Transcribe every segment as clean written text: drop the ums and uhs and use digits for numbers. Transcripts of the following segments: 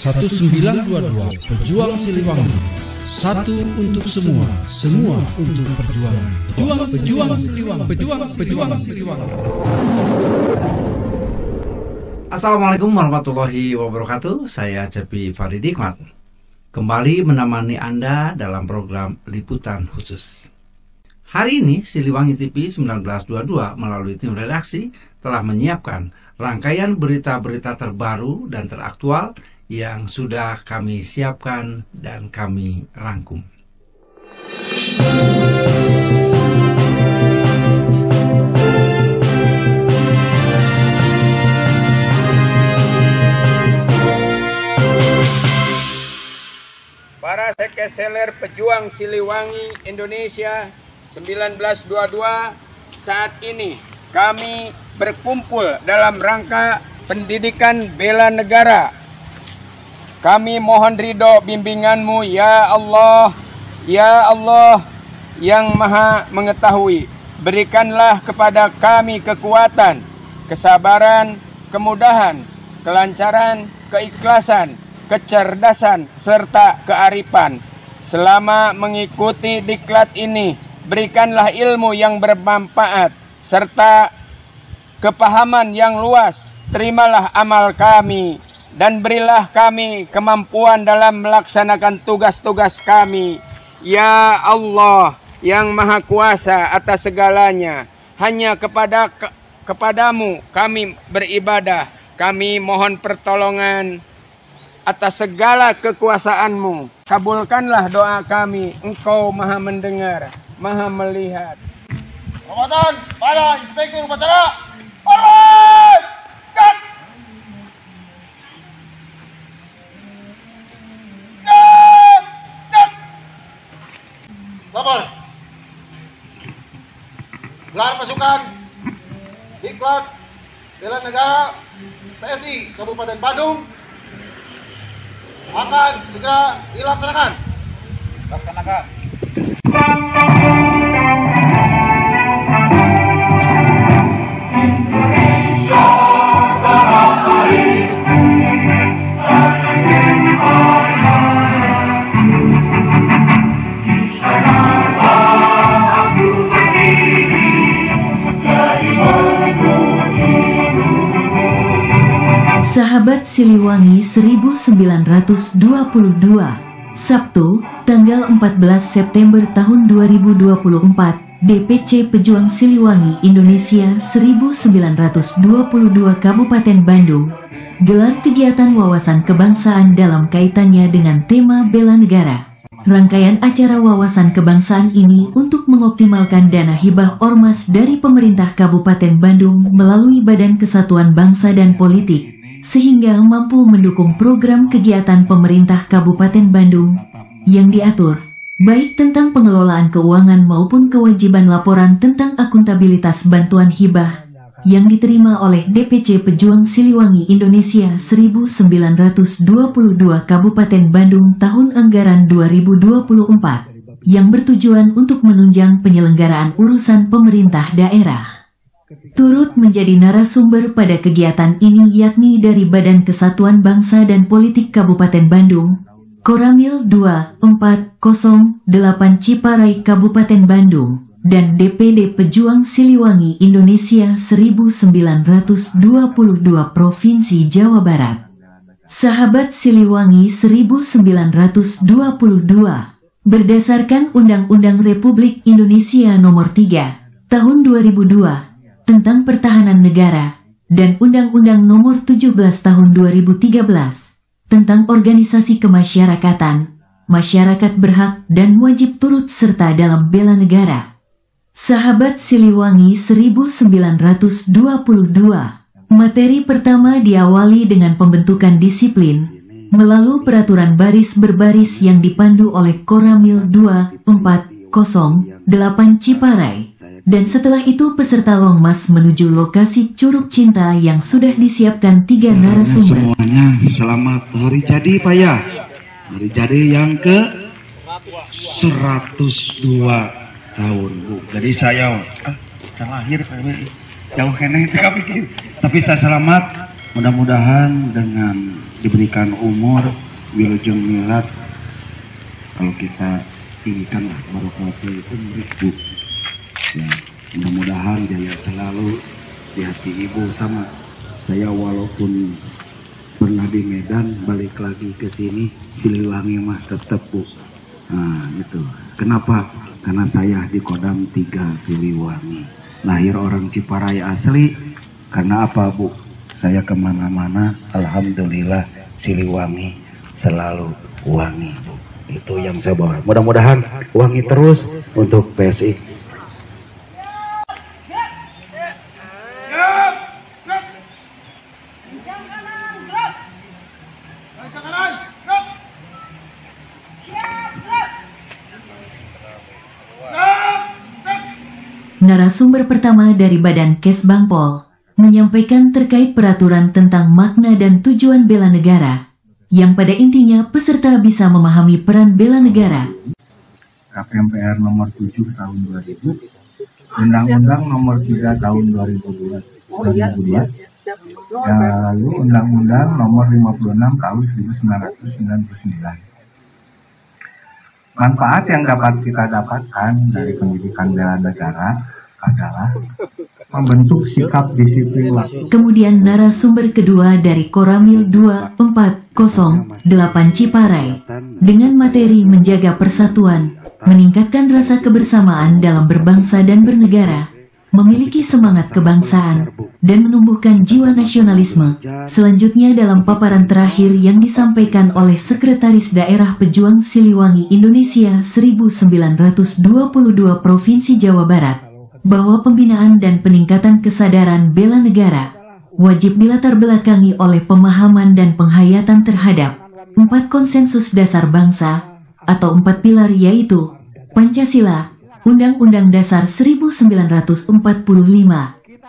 ...1922 Pejuang Siliwangi. Satu untuk semua, semua untuk perjuangan. Pejuang Siliwangi. Pejuang Siliwangi. Assalamualaikum warahmatullahi wabarakatuh. Saya Cepi Faridikmat, kembali menemani Anda dalam program Liputan Khusus. Hari ini Siliwangi TV 1922 melalui tim redaksi telah menyiapkan rangkaian berita-berita terbaru dan teraktual yang sudah kami siapkan dan kami rangkum. Para sekeseler pejuang Siliwangi Indonesia 1922, saat ini kami berkumpul dalam rangka pendidikan bela negara. Kami mohon ridho bimbinganmu ya Allah yang maha mengetahui. Berikanlah kepada kami kekuatan, kesabaran, kemudahan, kelancaran, keikhlasan, kecerdasan, serta kearifan. Selama mengikuti diklat ini, berikanlah ilmu yang bermanfaat, serta kepahaman yang luas. Terimalah amal kami, dan berilah kami kemampuan dalam melaksanakan tugas-tugas kami. Ya Allah, yang maha kuasa atas segalanya, hanya kepadamu kami beribadah. Kami mohon pertolongan atas segala kekuasaanmu. Kabulkanlah doa kami. Engkau maha mendengar, maha melihat. Komandan pada Inspektur Upacara, hormat! Cut! Cut! Cut! Lapor. Gelar pasukan Diklat Bela Negara PSI Kabupaten Bandung akan segera dilaksanakan. Laksanakan. Sahabat Siliwangi 1922, Sabtu, tanggal 14 September tahun 2024, DPC Pejuang Siliwangi Indonesia 1922 Kabupaten Bandung, gelar kegiatan wawasan kebangsaan dalam kaitannya dengan tema bela negara. Rangkaian acara wawasan kebangsaan ini untuk mengoptimalkan dana hibah ormas dari pemerintah Kabupaten Bandung melalui Badan Kesatuan Bangsa dan Politik, sehingga mampu mendukung program kegiatan pemerintah Kabupaten Bandung yang diatur, baik tentang pengelolaan keuangan maupun kewajiban laporan tentang akuntabilitas bantuan hibah yang diterima oleh DPC Pejuang Siliwangi Indonesia 1922 Kabupaten Bandung tahun anggaran 2024, yang bertujuan untuk menunjang penyelenggaraan urusan pemerintah daerah. Turut menjadi narasumber pada kegiatan ini yakni dari Badan Kesatuan Bangsa dan Politik Kabupaten Bandung, Koramil 2408 Ciparai Kabupaten Bandung, dan DPD Pejuang Siliwangi Indonesia 1922 Provinsi Jawa Barat. Sahabat Siliwangi 1922, berdasarkan Undang-Undang Republik Indonesia Nomor 3 Tahun 2002 tentang Pertahanan Negara dan Undang-Undang Nomor 17 Tahun 2013 tentang Organisasi Kemasyarakatan, masyarakat berhak dan wajib turut serta dalam bela negara. Sahabat Siliwangi 1922, materi pertama diawali dengan pembentukan disiplin melalui peraturan baris berbaris yang dipandu oleh Koramil 2408 Ciparai. Dan setelah itu peserta Longmas menuju lokasi Curug Cinta yang sudah disiapkan 3 narasumber. Semuanya selamat hari jadi Pak ya. Hari jadi yang ke 102 tahun Bu. Jadi saya lahir jauh kene pikir. Tapi saya selamat, mudah-mudahan dengan diberikan umur wilujeng milad, kalau kita tinggikan barokahnya itu beribu. Ya, mudah-mudahan jaya selalu di hati ibu sama saya, walaupun pernah di Medan, balik lagi ke sini Siliwangi mah tetap Bu. Nah itu kenapa? Karena saya di Kodam 3 Siliwangi, lahir orang Ciparai asli. Karena apa Bu? Saya kemana-mana alhamdulillah Siliwangi selalu wangi Bu. Itu yang saya bawa, mudah-mudahan wangi terus untuk PSI. Narasumber pertama dari Badan Kesbangpol menyampaikan terkait peraturan tentang makna dan tujuan bela negara, yang pada intinya peserta bisa memahami peran bela negara. KPMPR nomor 7 tahun 2000, Undang-Undang nomor 3 tahun 2002, lalu Undang-Undang nomor 56 tahun 1999. Manfaat yang dapat kita dapatkan dari pendidikan bela negara adalah membentuk sikap disiplin waktu. Kemudian narasumber kedua dari Koramil 2408 Ciparai dengan materi menjaga persatuan, meningkatkan rasa kebersamaan dalam berbangsa dan bernegara, memiliki semangat kebangsaan, dan menumbuhkan jiwa nasionalisme. Selanjutnya dalam paparan terakhir yang disampaikan oleh Sekretaris Daerah Pejuang Siliwangi Indonesia 1922 Provinsi Jawa Barat, bahwa pembinaan dan peningkatan kesadaran bela negara wajib dilatar belakangi oleh pemahaman dan penghayatan terhadap 4 konsensus dasar bangsa atau 4 pilar, yaitu Pancasila, Undang-Undang Dasar 1945,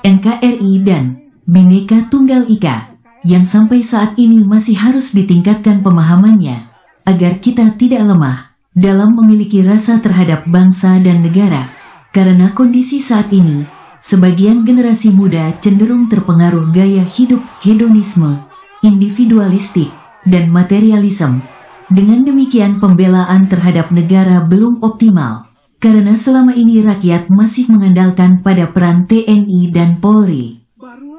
NKRI, dan Bhinneka Tunggal Ika, yang sampai saat ini masih harus ditingkatkan pemahamannya agar kita tidak lemah dalam memiliki rasa terhadap bangsa dan negara. Karena kondisi saat ini, sebagian generasi muda cenderung terpengaruh gaya hidup hedonisme, individualistik, dan materialisme. Dengan demikian pembelaan terhadap negara belum optimal, karena selama ini rakyat masih mengandalkan pada peran TNI dan Polri.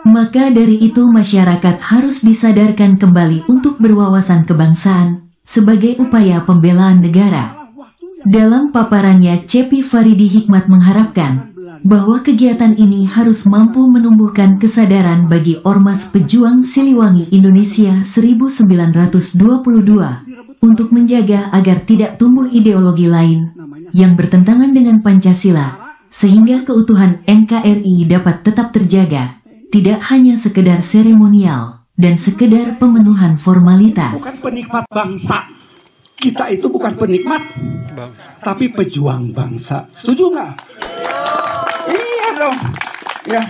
Maka dari itu masyarakat harus disadarkan kembali untuk berwawasan kebangsaan sebagai upaya pembelaan negara. Dalam paparannya, Cepi Faridi Hikmat mengharapkan bahwa kegiatan ini harus mampu menumbuhkan kesadaran bagi Ormas Pejuang Siliwangi Indonesia 1922 untuk menjaga agar tidak tumbuh ideologi lain yang bertentangan dengan Pancasila, sehingga keutuhan NKRI dapat tetap terjaga, tidak hanya sekedar seremonial dan sekedar pemenuhan formalitas. Bukan penikmat bangsa. Kita itu bukan penikmat, tapi pejuang bangsa. Setuju nggak? Iya dong. Ya.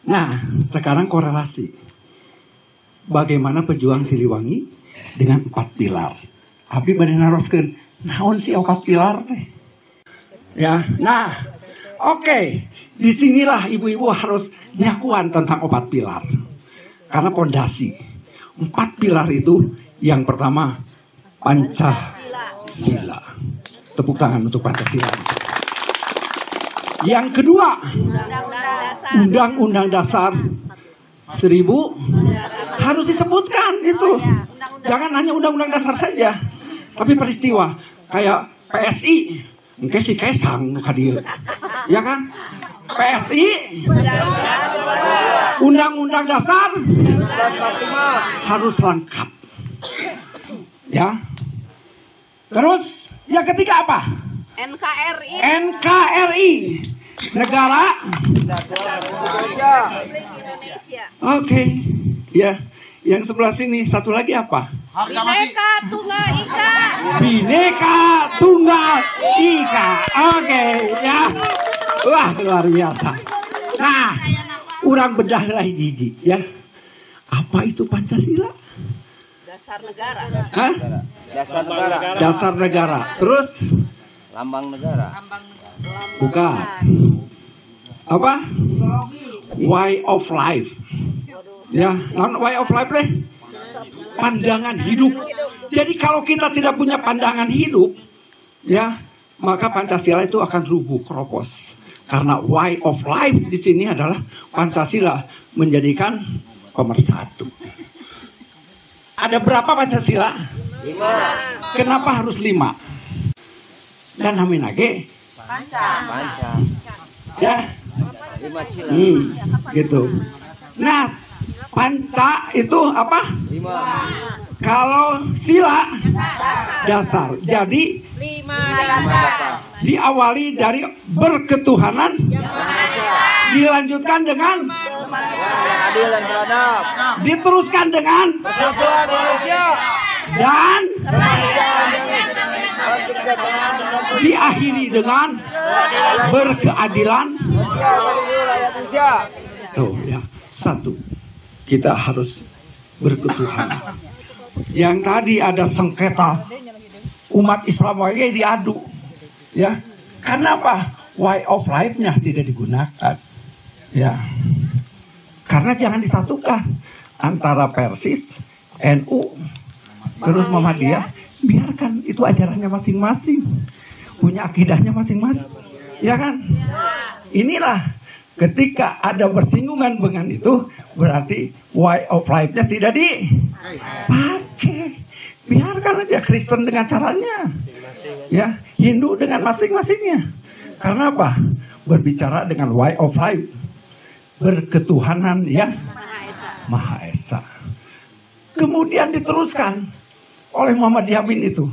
Nah, sekarang korelasi. Bagaimana pejuang Siliwangi dengan 4 pilar. Abi badhe naroskeun naon sih 4 pilar teh? Ya. Nah, oke. Disinilah ibu-ibu harus nyakuan tentang 4 pilar. Karena pondasi. 4 pilar itu yang pertama Pancasila. Tepuk tangan untuk Pancasila. Yang kedua, Undang-Undang Dasar 1000 harus disebutkan itu. Jangan hanya Undang-Undang Dasar saja, tapi peristiwa kayak PSI, mungkin si Kaisang hadir, ya kan? PSI, Undang-Undang Dasar harus lengkap. Ya. Terus yang ketiga apa? NKRI. NKRI. Negara Indonesia. Oke. Ya. Yang sebelah sini satu lagi apa? Bhinneka Tunggal Ika. Bhinneka Tunggal Ika. Oke, ya. Wah, luar biasa. Nah, urang bedah lagi Gigi, ya. Apa itu Pancasila? Dasar negara. Hah? Dasar negara. Dasar negara. Terus? Lambang negara. Bukan. Apa? way of life. Ya, way of life deh. Pandangan hidup. Jadi kalau kita tidak punya pandangan hidup, ya, maka Pancasila itu akan rubuh keropos. Karena way of life di sini adalah Pancasila menjadikan pemersatu. Ada berapa Pancasila? 5. Kenapa harus 5? Dan Haminage? Panca. Ya. 5 sila. Gitu. Nah, Panca itu apa? 5. Kalau sila dasar. Jadi 5 dasar. Diawali dari berketuhanan, dilanjutkan dengan adil dan beradab, diteruskan dengan persatuan manusia, dan diakhiri dengan berkeadilan. Tuh ya, satu, kita harus berketuhanan. Yang tadi ada sengketa umat Islam diadu, ya, karena apa? Way of life-nya tidak digunakan, ya, karena jangan disatukan antara Persis, NU, terus Muhammadiyah. Biarkan itu ajarannya masing-masing, punya akidahnya masing-masing, ya kan? Inilah ketika ada bersinggungan dengan itu, berarti way of life-nya tidak dipakai. Biarkan aja Kristen dengan caranya, ya, Hindu dengan masing-masingnya. Karena apa? Berbicara dengan way of life, berketuhanan yang Maha Esa. Kemudian diteruskan oleh Muhammad Yamin itu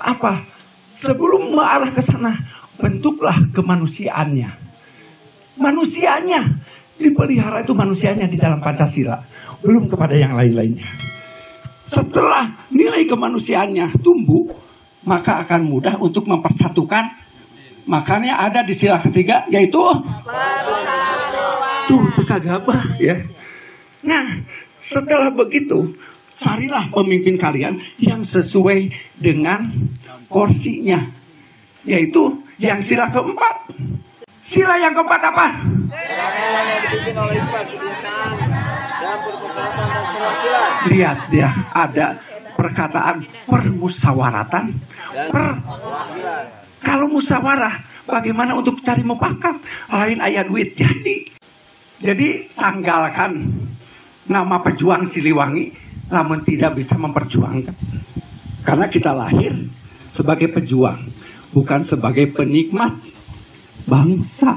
apa? Sebelum mengarah ke sana, bentuklah kemanusiaannya. Manusianya dipelihara, itu manusianya di dalam Pancasila, belum kepada yang lain-lainnya. Setelah nilai kemanusiaannya tumbuh, maka akan mudah untuk mempersatukan. Makanya ada di sila ketiga, yaitu tuh sekagabah, ya. Nah, setelah begitu, carilah pemimpin kalian yang sesuai dengan porsinya, yaitu yang sila keempat. Sila yang keempat apa? Lihat ya, ada perkataan permusawaratan. Kalau musyawarah, bagaimana untuk cari mufakat? Lain ayat duit. Jadi tanggalkan nama pejuang Siliwangi, namun tidak bisa memperjuangkan. Karena kita lahir sebagai pejuang, bukan sebagai penikmat bangsa.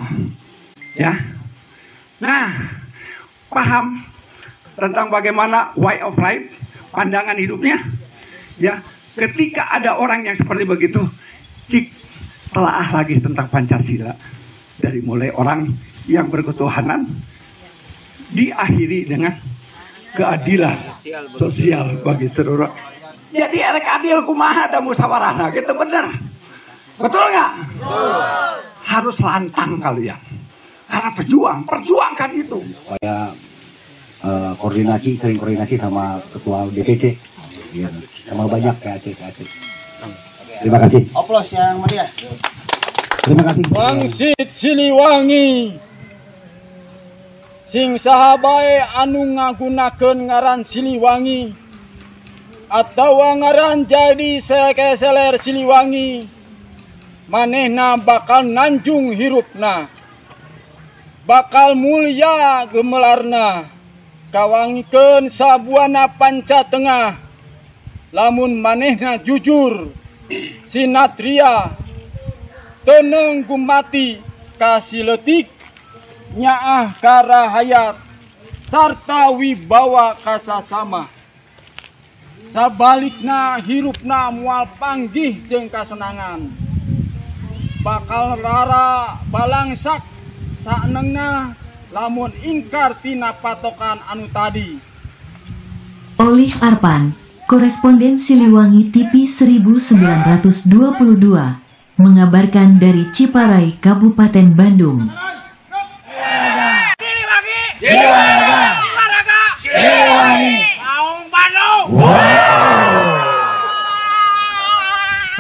Ya. Nah, paham tentang bagaimana way of life, pandangan hidupnya? Ya, ketika ada orang yang seperti begitu, telaah lagi tentang Pancasila. Dari mulai orang yang berketuhanan, diakhiri dengan keadilan sosial bagi seluruh. Jadi erek adil kumaha ada musyawarah, nah gitu bener. Betul nggak? Harus lantang kalian. Karena perjuangkan itu. Saya sering koordinasi sama ketua DPC. Ya, sama banyak ke Aceh. Terima kasih. Oplos yang meriah. Terima kasih. Wangsit Siliwangi, sing sahabae anu ngagunakeun ngaran Siliwangi atau ngaran jadi sekeseler Siliwangi, manehna bakal nanjung hirupna, bakal mulia gemelarna, kawangikeun sabuana panca tengah, lamun manehna jujur sinatria teneng gumati kasih letik nyaah karahayat sarta wibawa kasasama. Sabalikna hirupna mual panggih jeung kasenangan, bakal rara balangsak saenengna lamun ingkar tina patokan anu tadi. Olih Arpan, koresponden Siliwangi TV 1922, mengabarkan dari Ciparai, Kabupaten Bandung.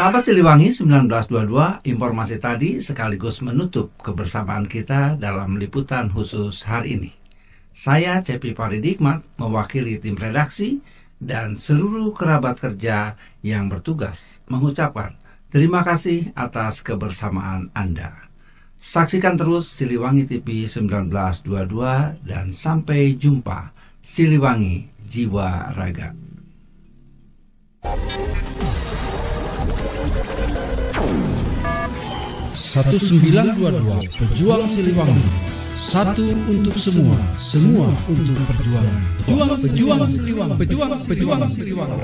Sahabat Siliwangi 1922, informasi tadi sekaligus menutup kebersamaan kita dalam liputan khusus hari ini. Saya Cepi Faridikmat mewakili tim redaksi dan seluruh kerabat kerja yang bertugas mengucapkan terima kasih atas kebersamaan Anda. Saksikan terus Siliwangi TV 1922 dan sampai jumpa. Siliwangi Jiwa Raga. 1922 Pejuang Siliwangi. Satu untuk semua, semua untuk perjuangan. Pejuang Siliwangi. Pejuang Siliwangi.